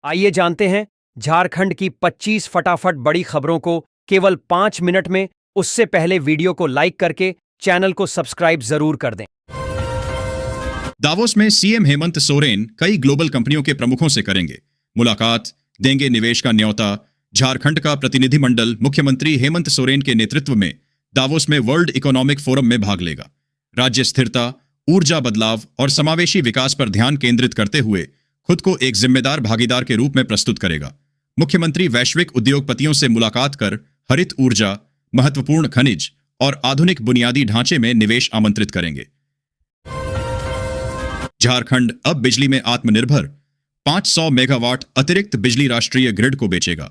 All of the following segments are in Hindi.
आइए जानते हैं झारखंड की 25 फटाफट बड़ी खबरों को केवल 5 मिनट में। उससे पहले वीडियो को लाइक करके चैनल को सब्सक्राइब जरूर कर दें। दावोस में सीएम हेमंत सोरेन कई ग्लोबल कंपनियों के प्रमुखों से करेंगे मुलाकात, देंगे निवेश का न्योता। झारखंड का प्रतिनिधिमंडल मुख्यमंत्री हेमंत सोरेन के नेतृत्व में दावोस में वर्ल्ड इकोनॉमिक फोरम में भाग लेगा। राज्य स्थिरता, ऊर्जा बदलाव और समावेशी विकास पर ध्यान केंद्रित करते हुए खुद को एक जिम्मेदार भागीदार के रूप में प्रस्तुत करेगा। मुख्यमंत्री वैश्विक उद्योगपतियों से मुलाकात कर हरित ऊर्जा, महत्वपूर्ण खनिज और आधुनिक बुनियादी ढांचे में निवेश आमंत्रित करेंगे। झारखंड अब बिजली में आत्मनिर्भर, 500 मेगावाट अतिरिक्त बिजली राष्ट्रीय ग्रिड को बेचेगा।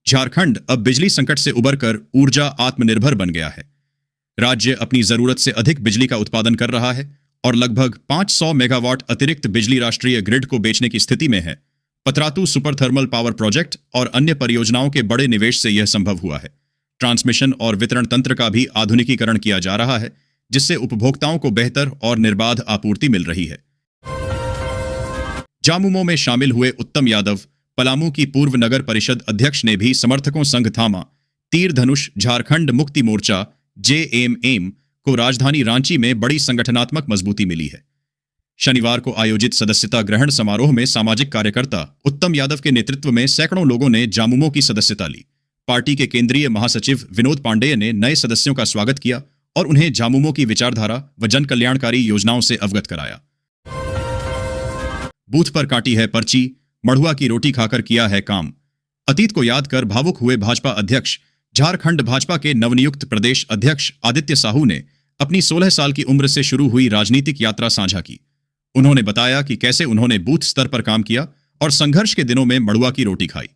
झारखंड अब बिजली संकट से उबरकर ऊर्जा आत्मनिर्भर बन गया है। राज्य अपनी जरूरत से अधिक बिजली का उत्पादन कर रहा है और लगभग 500 मेगावाट अतिरिक्त बिजली राष्ट्रीय ग्रिड को बेचने की स्थिति में है। Patratu super thermal power project और अन्य परियोजनाओं के बड़े निवेश से यह संभव हुआ है। ट्रांसमिशन और वितरण तंत्र का भी आधुनिकीकरण किया जा रहा है, जिससे उपभोक्ताओं को बेहतर और निर्बाध आपूर्ति मिल रही है। जामुमो में शामिल हुए उत्तम यादव, पलामू की पूर्व नगर परिषद अध्यक्ष ने भी समर्थकों संग थामा। तीर धनुष झारखंड मुक्ति मोर्चा JMM को राजधानी रांची में बड़ी संगठनात्मक मजबूती मिली है। शनिवार को आयोजित सदस्यता ग्रहण समारोह में सामाजिक कार्यकर्ता उत्तम यादव के नेतृत्व में सैकड़ों लोगों ने जामुमो की सदस्यता ली। पार्टी के केंद्रीय महासचिव विनोद पांडेय ने नए सदस्यों का स्वागत किया और उन्हें जामुमो की विचारधारा व जन कल्याणकारी योजनाओं से अवगत कराया। बूथ पर काटी है पर्ची, मड़ुआ की रोटी खाकर किया है काम। अतीत को याद कर भावुक हुए भाजपा अध्यक्ष। झारखंड भाजपा के नवनियुक्त प्रदेश अध्यक्ष आदित्य साहू ने अपनी 16 साल की उम्र से शुरू हुई राजनीतिक यात्रा साझा की। उन्होंने बताया कि कैसे उन्होंने बूथ स्तर पर काम किया और संघर्ष के दिनों में मड़ुआ की रोटी खाई।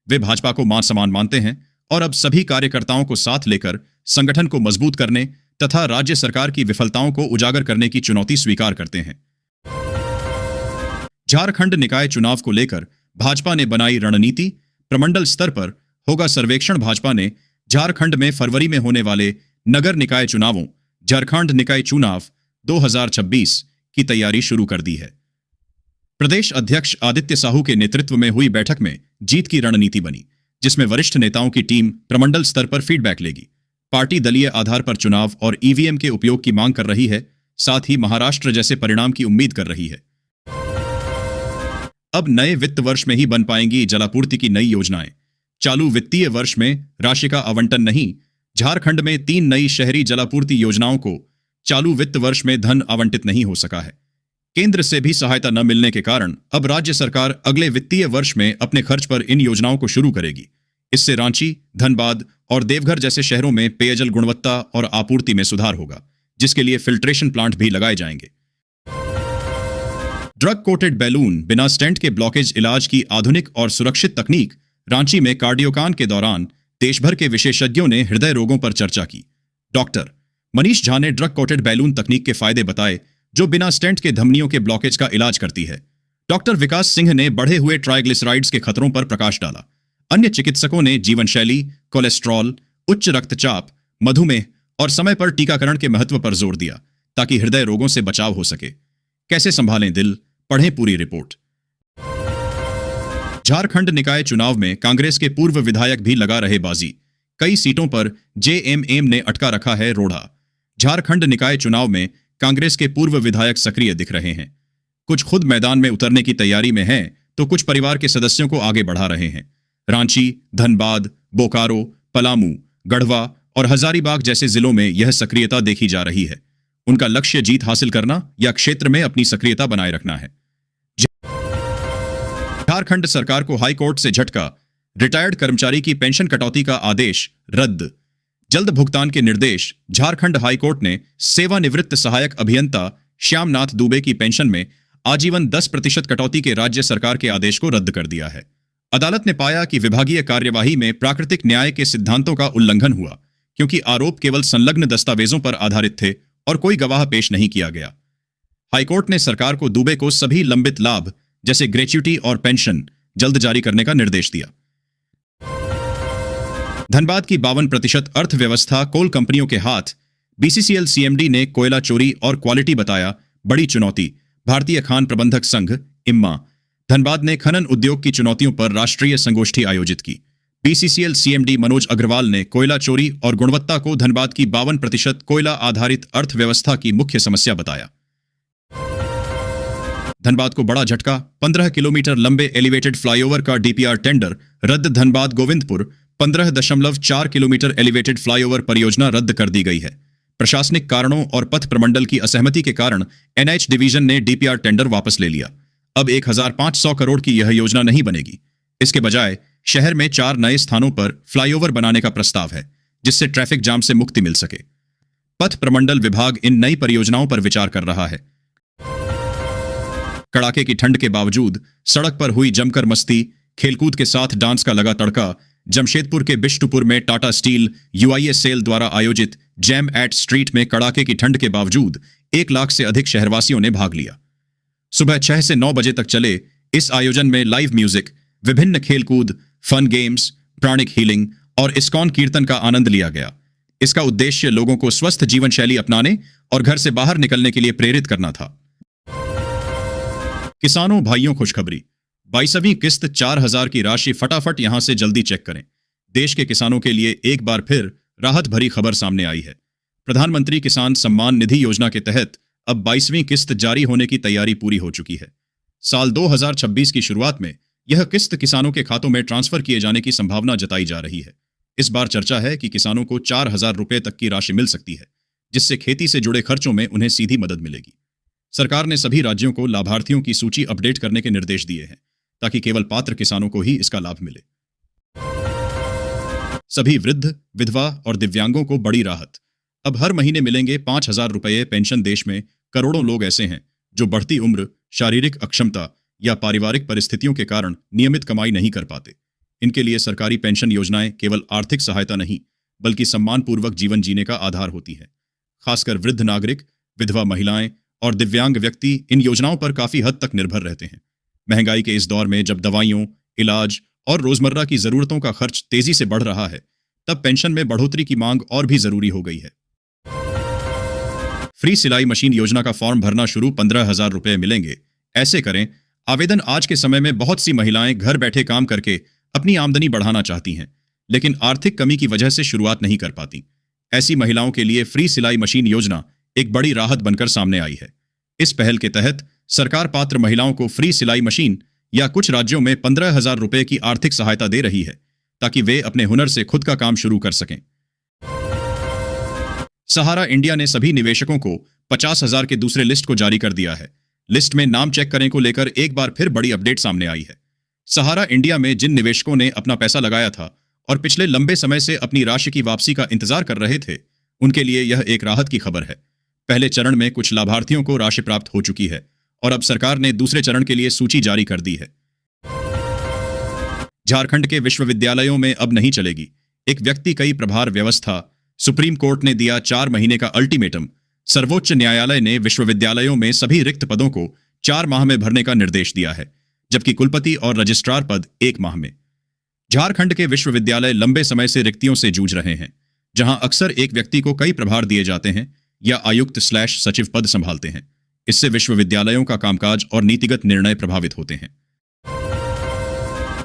वे भाजपा को मां समान मानते हैं और अब सभी कार्यकर्ताओं को साथ लेकर संगठन को मजबूत करने तथा राज्य सरकार की विफलताओं को उजागर करने की चुनौती स्वीकार करते हैं। झारखंड निकाय चुनाव को लेकर भाजपा ने बनाई रणनीति। प्रमंडल स्तर पर होगा सर्वेक्षण। भाजपा ने झारखंड में फरवरी में होने वाले नगर निकाय चुनावों झारखंड निकाय चुनाव 2026 की तैयारी शुरू कर दी है। प्रदेश अध्यक्ष आदित्य साहू के नेतृत्व में हुई बैठक में जीत की रणनीति बनी, जिसमें वरिष्ठ नेताओं की टीम प्रमंडल स्तर पर फीडबैक लेगी। पार्टी दलीय आधार पर चुनाव और EVM के उपयोग की मांग कर रही है, साथ ही महाराष्ट्र जैसे परिणाम की उम्मीद कर रही है। अब नए वित्त वर्ष में ही बन पाएंगी जलापूर्ति की नई योजनाएं। चालू वित्तीय वर्ष में राशि का आवंटन नहीं। झारखंड में 3 नई शहरी जलापूर्ति योजनाओं को चालू वित्त वर्ष में धन आवंटित नहीं हो सका है। केंद्र से भी सहायता न मिलने के कारण अब राज्य सरकार अगले वित्तीय वर्ष में अपने खर्च पर इन योजनाओं को शुरू करेगी। इससे रांची, धनबाद और देवघर जैसे शहरों में पेयजल गुणवत्ता और आपूर्ति में सुधार होगा, जिसके लिए फिल्ट्रेशन प्लांट भी लगाए जाएंगे। ड्रग कोटेड बैलून बिना स्टेंट के ब्लॉकेज इलाज की आधुनिक और सुरक्षित तकनीक। रांची में कार्डियोकान के दौरान देश भर के विशेषज्ञों ने हृदय रोगों पर चर्चा की। डॉक्टर मनीष झा ने ड्रग कोटेड बैलून तकनीक के फायदे बताए, जो बिना स्टेंट के धमनियों के ब्लॉकेज का इलाज करती है। डॉक्टर विकास सिंह ने बढ़े हुए ट्राइग्लिसराइड्स के खतरों पर प्रकाश डाला। अन्य चिकित्सकों ने जीवन शैली, कोलेस्ट्रॉल, उच्च रक्तचाप, मधुमेह और समय पर टीकाकरण के महत्व पर जोर दिया, ताकि हृदय रोगों से बचाव हो सके। कैसे संभालें दिल, पढ़ें पूरी रिपोर्ट। झारखंड निकाय चुनाव में कांग्रेस के पूर्व विधायक भी लगा रहे बाजी। कई सीटों पर JMM ने अटका रखा है रोड़ा। झारखंड निकाय चुनाव में कांग्रेस के पूर्व विधायक सक्रिय दिख रहे हैं। कुछ खुद मैदान में उतरने की तैयारी में हैं, तो कुछ परिवार के सदस्यों को आगे बढ़ा रहे हैं। रांची, धनबाद, बोकारो, पलामू, गढ़वा और हजारीबाग जैसे जिलों में यह सक्रियता देखी जा रही है। उनका लक्ष्य जीत हासिल करना या क्षेत्र में अपनी सक्रियता बनाए रखना है। झारखंड सरकार को हाई कोर्ट से झटका। रिटायर्ड कर्मचारी की पेंशन कटौती का आदेश रद्द। जल्द भुगतान के निर्देश। झारखंड हाई कोर्ट ने सेवानिवृत्त सहायक अभियंता श्यामनाथ दुबे की पेंशन में आजीवन 10% कटौती के राज्य सरकार के आदेश को रद्द कर दिया है। अदालत ने पाया कि विभागीय कार्यवाही में प्राकृतिक न्याय के सिद्धांतों का उल्लंघन हुआ, क्योंकि आरोप केवल संलग्न दस्तावेजों पर आधारित थे और कोई गवाह पेश नहीं किया गया। हाईकोर्ट ने सरकार को दुबे को सभी लंबित लाभ जैसे ग्रेच्युटी और पेंशन जल्द जारी करने का निर्देश दिया। धनबाद की 52% अर्थव्यवस्था कोल कंपनियों के हाथ। BCCL CMD ने कोयला चोरी और क्वालिटी बताया बड़ी चुनौती। भारतीय खान प्रबंधक संघ इम्मा। धनबाद ने खनन उद्योग की चुनौतियों पर राष्ट्रीय संगोष्ठी आयोजित की। बीसीसीएल सीएमडी मनोज अग्रवाल ने कोयला चोरी और गुणवत्ता को धनबाद की 52% कोयला आधारित अर्थव्यवस्था की मुख्य समस्या बताया। धनबाद को बड़ा झटका, 15 किलोमीटर लंबे एलिवेटेड फ्लाईओवर का डीपीआर टेंडर रद्द। Dhanbad Govindpur 15.4 kilometre elevated flyover परियोजना रद्द कर दी गई है। प्रशासनिक कारणों और पथ प्रमंडल की असहमति के कारण एनएच डिवीजन ने डीपीआर टेंडर वापस ले लिया। अब 1500 करोड़ की यह योजना नहीं बनेगी। इसके बजाय शहर में 4 नए स्थानों पर फ्लाईओवर बनाने का प्रस्ताव है, जिससे ट्रैफिक जाम से मुक्ति मिल सके। पथ प्रमंडल विभाग इन नई परियोजनाओं पर विचार कर रहा है। कड़ाके की ठंड के बावजूद सड़क पर हुई जमकर मस्ती, खेलकूद के साथ डांस का लगा तड़का। जमशेदपुर के बिष्टुपुर में टाटा स्टील यूआईएस सेल द्वारा आयोजित जैम एट स्ट्रीट में कड़ाके की ठंड के बावजूद 1 लाख से अधिक शहरवासियों ने भाग लिया। सुबह 6 से 9 बजे तक चले इस आयोजन में लाइव म्यूजिक, विभिन्न खेलकूद, फन गेम्स, प्राणिक हीलिंग और इस्कॉन कीर्तन का आनंद लिया गया। इसका उद्देश्य लोगों को स्वस्थ जीवन शैली अपनाने और घर से बाहर निकलने के लिए प्रेरित करना था। किसानों भाइयों खुशखबरी, 22वीं किस्त 4000 की राशि फटाफट यहां से जल्दी चेक करें। देश के किसानों के लिए एक बार फिर राहत भरी खबर सामने आई है। प्रधानमंत्री किसान सम्मान निधि योजना के तहत अब 22वीं किस्त जारी होने की तैयारी पूरी हो चुकी है। साल 2026 की शुरुआत में यह किस्त किसानों के खातों में ट्रांसफर किए जाने की संभावना जताई जा रही है। इस बार चर्चा है कि किसानों को 4000 रुपए तक की राशि मिल सकती है, जिससे खेती से जुड़े खर्चों में उन्हें सीधी मदद मिलेगी। सरकार ने सभी राज्यों को लाभार्थियों की सूची अपडेट करने के निर्देश दिए हैं, ताकि केवल पात्र किसानों को ही इसका लाभ मिले। सभी वृद्ध, विधवा और दिव्यांगों को बड़ी राहत। अब हर महीने मिलेंगे 5000 रुपये पेंशन। देश में करोड़ों लोग ऐसे हैं जो बढ़ती उम्र, शारीरिक अक्षमता या पारिवारिक परिस्थितियों के कारण नियमित कमाई नहीं कर पाते। इनके लिए सरकारी पेंशन योजनाएं केवल आर्थिक सहायता नहीं, बल्कि सम्मानपूर्वक जीवन जीने का आधार होती है। खासकर वृद्ध नागरिक, विधवा महिलाएं और दिव्यांग व्यक्ति इन योजनाओं पर काफी हद तक निर्भर रहते हैं। महंगाई के इस दौर में जब दवाइयों, इलाज और रोजमर्रा की जरूरतों का खर्च तेजी से बढ़ रहा है, तब पेंशन में बढ़ोतरी की मांग और भी जरूरी हो गई है। फ्री सिलाई मशीन योजना का फॉर्म भरना शुरू, 15,000 रुपए मिलेंगे। ऐसे करें आवेदन। आज के समय में बहुत सी महिलाएं घर बैठे काम करके अपनी आमदनी बढ़ाना चाहती हैं, लेकिन आर्थिक कमी की वजह से शुरुआत नहीं कर पाती। ऐसी महिलाओं के लिए फ्री सिलाई मशीन योजना एक बड़ी राहत बनकर सामने आई है। इस पहल के तहत सरकार पात्र महिलाओं को फ्री सिलाई मशीन या कुछ राज्यों में 15,000 रुपए की आर्थिक सहायता दे रही है, ताकि वे अपने हुनर से खुद का काम शुरू कर सकें। सहारा इंडिया ने सभी निवेशकों को 50,000 के दूसरे लिस्ट को जारी कर दिया है। लिस्ट में नाम चेक करें को लेकर एक बार फिर बड़ी अपडेट सामने आई है। सहारा इंडिया में जिन निवेशकों ने अपना पैसा लगाया था और पिछले लंबे समय से अपनी राशि की वापसी का इंतजार कर रहे थे, उनके लिए यह एक राहत की खबर है। पहले चरण में कुछ लाभार्थियों को राशि प्राप्त हो चुकी है और अब सरकार ने दूसरे चरण के लिए सूची जारी कर दी है। झारखंड के विश्वविद्यालयों में अब नहीं चलेगी एक व्यक्ति कई प्रभार व्यवस्था। सुप्रीम कोर्ट ने दिया 4 महीने का अल्टीमेटम। सर्वोच्च न्यायालय ने विश्वविद्यालयों में सभी रिक्त पदों को 4 माह में भरने का निर्देश दिया है, जबकि कुलपति और रजिस्ट्रार पद 1 माह में। झारखंड के विश्वविद्यालय लंबे समय से रिक्तियों से जूझ रहे हैं, जहां अक्सर एक व्यक्ति को कई प्रभार दिए जाते हैं या आयुक्त/सचिव पद संभालते हैं। इससे विश्वविद्यालयों का कामकाज और नीतिगत निर्णय प्रभावित होते हैं।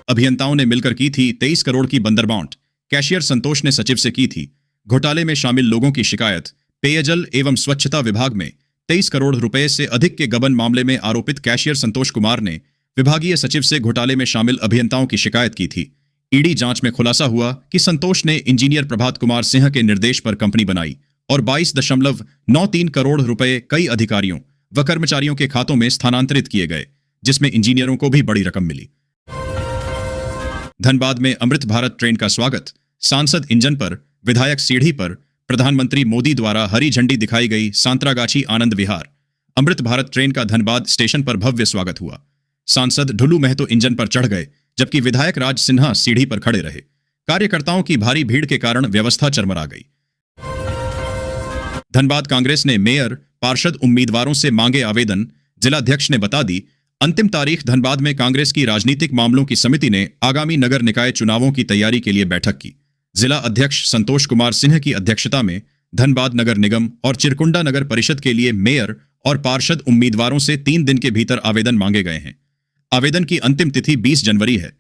अभियंताओं ने मिलकर की थी 23 करोड़ की बंदर बांट। कैशियर संतोष ने सचिव से की थी। घोटाले में शामिल लोगों की शिकायत। पेयजल एवं स्वच्छता विभाग में 23 करोड़ रुपए से अधिक के गबन मामले में आरोपित कैशियर संतोष कुमार ने विभागीय सचिव से घोटाले में शामिल अभियंताओं की शिकायत की थी। ईडी जांच में खुलासा हुआ कि संतोष ने इंजीनियर प्रभात कुमार सिंह के निर्देश पर कंपनी बनाई और 22.93 करोड़ रुपए कई अधिकारियों व कर्मचारियों के खातों में स्थानांतरित किए गए, जिसमें इंजीनियरों को भी बड़ी रकम मिली। धनबाद में अमृत भारत ट्रेन का स्वागत। सांसद इंजन पर, विधायक सीढ़ी पर प्रधानमंत्री मोदी द्वारा हरी झंडी दिखाई गई। सांतरागाछी आनंद विहार। अमृत भारत ट्रेन का धनबाद स्टेशन पर भव्य स्वागत हुआ। सांसद ढुलू महतो इंजन पर चढ़ गए, जबकि विधायक राज सिन्हा सीढ़ी पर खड़े रहे। कार्यकर्ताओं की भारी भीड़ के कारण व्यवस्था चरमरा गई। धनबाद कांग्रेस ने मेयर, पार्षद उम्मीदवारों से मांगे आवेदन। जिलाध्यक्ष ने बता दी अंतिम तारीख। धनबाद में कांग्रेस की राजनीतिक मामलों की समिति ने आगामी नगर निकाय चुनावों की तैयारी के लिए बैठक की। जिला अध्यक्ष संतोष कुमार सिंह की अध्यक्षता में धनबाद नगर निगम और चिरकुंडा नगर परिषद के लिए मेयर और पार्षद उम्मीदवारों से 3 दिन के भीतर आवेदन मांगे गए हैं। आवेदन की अंतिम तिथि 20 जनवरी है।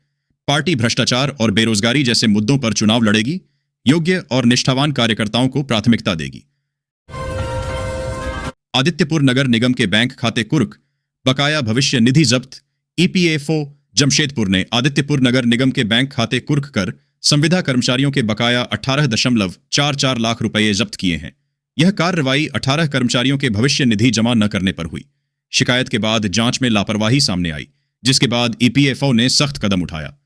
पार्टी भ्रष्टाचार और बेरोजगारी जैसे मुद्दों पर चुनाव लड़ेगी। योग्य और निष्ठावान कार्यकर्ताओं को प्राथमिकता देगी। आदित्यपुर नगर निगम के बैंक खाते कुर्क, बकाया भविष्य निधि जब्त। ईपीएफओ जमशेदपुर ने आदित्यपुर नगर निगम के बैंक खाते कुर्क कर संविदा कर्मचारियों के बकाया 18.44 लाख रुपए जब्त किए हैं। यह कार्रवाई 18 कर्मचारियों के भविष्य निधि जमा न करने पर हुई। शिकायत के बाद जांच में लापरवाही सामने आई, जिसके बाद ईपीएफओ ने सख्त कदम उठाया।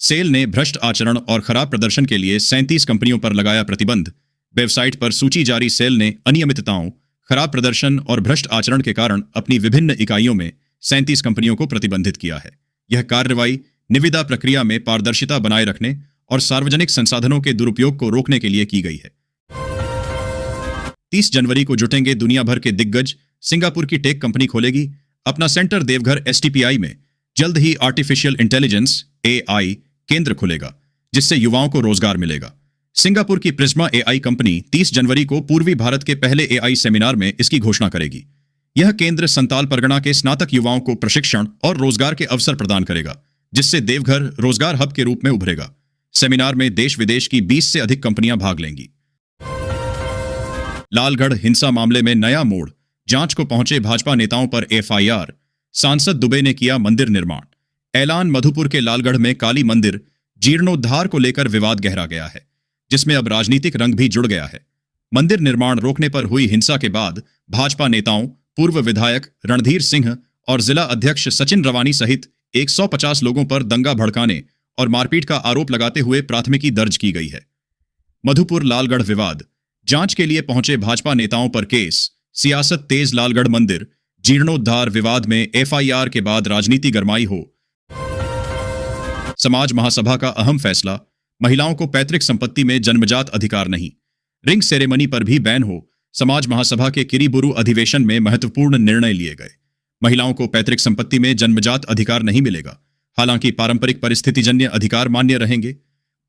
सेल ने भ्रष्ट आचरण और खराब प्रदर्शन के लिए 37 कंपनियों पर लगाया प्रतिबंध। वेबसाइट पर सूची जारी सेल ने अनियमितताओं, खराब प्रदर्शन और भ्रष्ट आचरण के कारण अपनी विभिन्न इकाइयों में 37 कंपनियों को प्रतिबंधित किया है। यह कार्रवाई निविदा प्रक्रिया में पारदर्शिता बनाए रखने और सार्वजनिक संसाधनों के दुरुपयोग को रोकने के लिए की गई है। 30 जनवरी को जुटेंगे दुनिया भर के दिग्गज। सिंगापुर की टेक कंपनी खोलेगी अपना सेंटर देवघर एसटीपीआई में। जल्द ही आर्टिफिशियल इंटेलिजेंस एआई केंद्र खुलेगा, जिससे युवाओं को रोजगार मिलेगा। सिंगापुर की प्रिज्मा एआई कंपनी 30 जनवरी को पूर्वी भारत के पहले एआई सेमिनार में इसकी घोषणा करेगी। यह केंद्र संताल परगना के स्नातक युवाओं को प्रशिक्षण और रोजगार के अवसर प्रदान करेगा, जिससे देवघर रोजगार हब के रूप में उभरेगा। सेमिनार में देश विदेश की 20 से अधिक कंपनियां भाग लेंगी। लालगढ़ हिंसा मामले में नया मोड़, जांच को पहुंचे भाजपा नेताओं पर एफआईआर। सांसद दुबे ने किया मंदिर निर्माण। ऐलान। मधुपुर के लालगढ़ में काली मंदिर जीर्णोद्धार को लेकर विवाद गहरा गया है, जिसमें अब राजनीतिक रंग भी जुड़ गया है। मंदिर निर्माण रोकने पर हुई हिंसा के बाद भाजपा नेताओं, पूर्व विधायक रणधीर सिंह और जिला अध्यक्ष सचिन रवानी सहित 150 लोगों पर दंगा भड़काने और मारपीट का आरोप लगाते हुए प्राथमिकी दर्ज की गई है। मधुपुर लालगढ़ विवाद, जांच के लिए पहुंचे भाजपा नेताओं पर केस। सियासत तेज। लालगढ़ मंदिर जीर्णोद्धार विवाद में एफआईआर के बाद राजनीति गरमाई हो। समाज महासभा का अहम फैसला, महिलाओं को पैतृक संपत्ति में जन्मजात अधिकार नहीं। रिंग सेरेमनी पर भी बैन हो। समाज महासभा के किरीबुरु अधिवेशन में महत्वपूर्ण निर्णय लिए गए। महिलाओं को पैतृक संपत्ति में जन्मजात अधिकार नहीं मिलेगा, हालांकि पारंपरिक परिस्थितिजन्य अधिकार मान्य रहेंगे।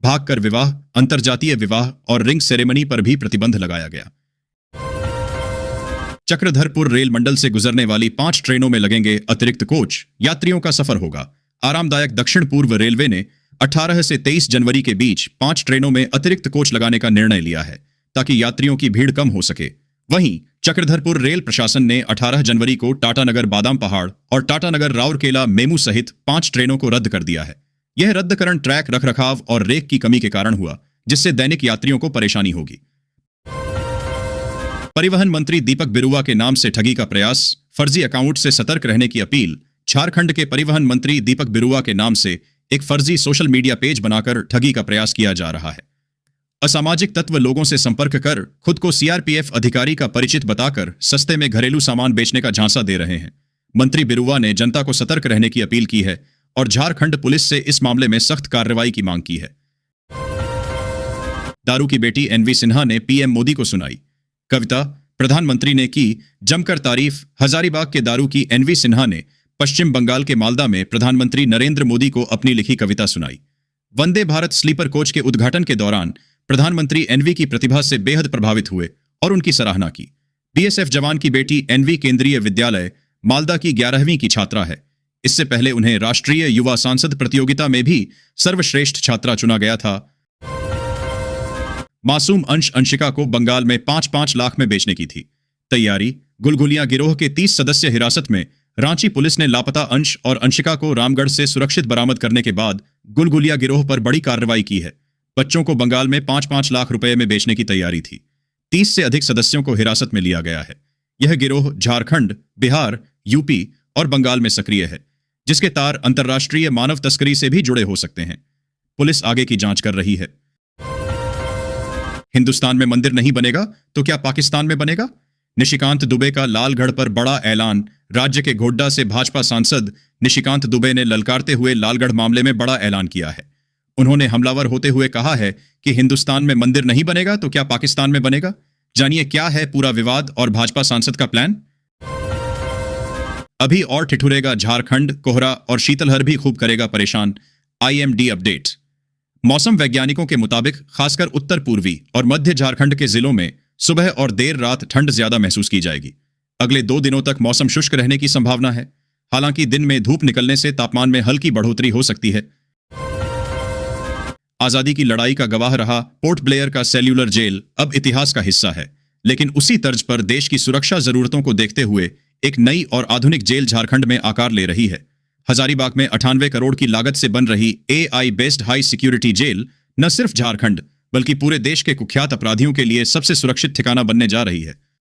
भागकर विवाह, अंतरजातीय विवाह और रिंग सेरेमनी पर भी प्रतिबंध लगाया गया। चक्रधरपुर रेल मंडल से गुजरने वाली 5 ट्रेनों में लगेंगे अतिरिक्त कोच। यात्रियों का सफर होगा आरामदायक। दक्षिण पूर्व रेलवे ने 18 से 23 जनवरी के बीच 5 ट्रेनों में अतिरिक्त कोच लगाने का निर्णय लिया है, ताकि यात्रियों की भीड़ कम हो सके। वहीं चक्रधरपुर रेल प्रशासन ने 18 जनवरी को टाटानगर बादाम पहाड़ और टाटानगर राउरकेला मेमू सहित 5 ट्रेनों को रद्द कर दिया है। यह रद्दकरण ट्रैक रखरखाव और रेक की कमी के कारण हुआ, जिससे दैनिक यात्रियों को परेशानी होगी। परिवहन मंत्री दीपक बिरुवा के नाम से ठगी का प्रयास, फर्जी अकाउंट से सतर्क रहने की अपील। झारखंड के परिवहन मंत्री दीपक बिरुवा के नाम से एक फर्जी सोशल मीडिया पेज बनाकर ठगी का प्रयास किया जा रहा है। असामाजिक तत्व लोगों से संपर्क कर खुद को सीआरपीएफ अधिकारी का परिचित बताकर सस्ते में घरेलू सामान बेचने का झांसा दे रहे हैं। मंत्री बिरुवा ने जनता को सतर्क रहने की अपील की है और झारखंड पुलिस से इस मामले में सख्त कार्रवाई की मांग की है। दारू की बेटी एनवी सिन्हा ने पीएम मोदी को सुनाई कविता। प्रधानमंत्री ने की जमकर तारीफ। हजारीबाग के दारू की एनवी सिन्हा ने पश्चिम बंगाल के मालदा में प्रधानमंत्री नरेंद्र मोदी को अपनी लिखी कविता सुनाई। वंदे भारत स्लीपर कोच के उद्घाटन के दौरान प्रधानमंत्री एनवी की प्रतिभा से बेहद प्रभावित हुए और उनकी सराहना की। बीएसएफ जवान की बेटी एनवी केंद्रीय विद्यालय मालदा की 11वीं की छात्रा है। इससे पहले उन्हें राष्ट्रीय युवा सांसद प्रतियोगिता में भी सर्वश्रेष्ठ छात्रा चुना गया था। मासूम अंश अंशिका को बंगाल में 5-5 लाख में बेचने की थी तैयारी। गुलगुलिया गिरोह के 30 सदस्य हिरासत में। रांची पुलिस ने लापता अंश और अंशिका को रामगढ़ से सुरक्षित बरामद करने के बाद गुलगुलिया गिरोह पर बड़ी कार्रवाई की है। बच्चों को बंगाल में 5-5 लाख रुपए में बेचने की तैयारी थी। 30 से अधिक सदस्यों को हिरासत में लिया गया है। यह गिरोह झारखंड, बिहार, यूपी और बंगाल में सक्रिय है, जिसके तार अंतर्राष्ट्रीय मानव तस्करी से भी जुड़े हो सकते हैं। पुलिस आगे की जांच कर रही है। हिंदुस्तान में मंदिर नहीं बनेगा तो क्या पाकिस्तान में बनेगा? निशिकांत दुबे का लालगढ़ पर बड़ा ऐलान। राज्य के गोड्डा से भाजपा सांसद निशिकांत दुबे ने ललकारते हुए लालगढ़ मामले में बड़ा ऐलान किया है। उन्होंने हमलावर होते हुए कहा है कि हिंदुस्तान में मंदिर नहीं बनेगा तो क्या पाकिस्तान में बनेगा? जानिए क्या है पूरा विवाद और भाजपा सांसद का प्लान। अभी और ठिठुरेगा झारखंड, कोहरा और शीतलहर भी खूब करेगा परेशान। IMD update. मौसम वैज्ञानिकों के मुताबिक खासकर उत्तर पूर्वी और मध्य झारखंड के जिलों में सुबह और देर रात ठंड ज्यादा महसूस की जाएगी। अगले 2 दिनों तक मौसम शुष्क रहने की संभावना है। हालांकि दिन में धूप निकलने से तापमान में हल्की बढ़ोतरी हो सकती है। आजादी की लड़ाई का गवाह रहा पोर्ट ब्लेयर का सेल्यूलर जेल अब इतिहास का हिस्सा है, लेकिन उसी तर्ज पर देश की सुरक्षा जरूरतों को देखते हुए एक नई और आधुनिक जेल झारखंड में आकार ले रही है। हजारीबाग में 98 करोड़ की लागत से बन रही AI based high security jail न सिर्फ झारखंड बल्कि पूरे देश के कुख्यात अपराधियों के लिए सबसे सुरक्षित ठिकाना बनने जा रही है।